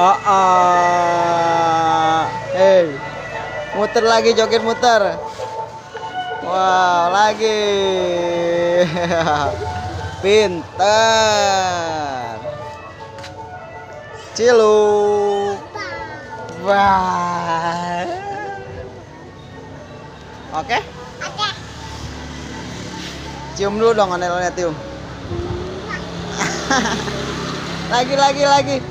Oh, hey, muter lagi, joget muter. Wow, lagi. Pintar. Ciluk. Wah. Oke? Oke. Cium dulu dong onelnya, cium. Lagi.